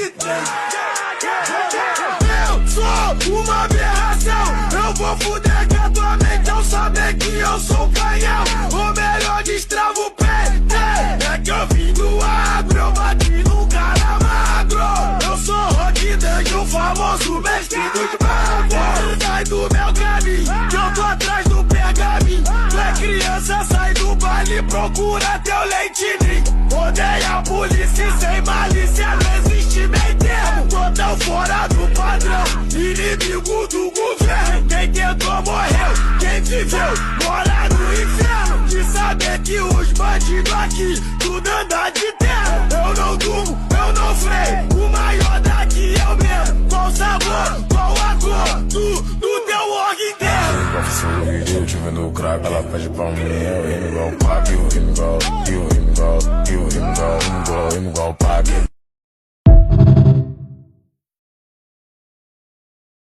23. Eu sou uma aberração, eu vou fuder com a tua mente ao saber que eu sou canhão. O melhor destrava o pé, é que eu vim do agro, eu bati num cara magro. Eu sou Rock Dunk, o famoso mestre dos magos. Sai do meu caminho, que eu tô atrás do pergaminho. Tu é criança, sai do baile, procura teu leitinho. Odeia a polícia e sem malícia, não existe meio termo. Total fora do padrão, inimigo do governo. Quem tentou morreu, quem viveu mora no inferno. De saber que os bandidos aqui tudo anda de terra. Eu não durmo, eu não freio, o maior daqui é o mesmo. Qual o sabor, qual a cor do teu órgão interno? Professor do vídeo, tive no crack, ela pede pra mim,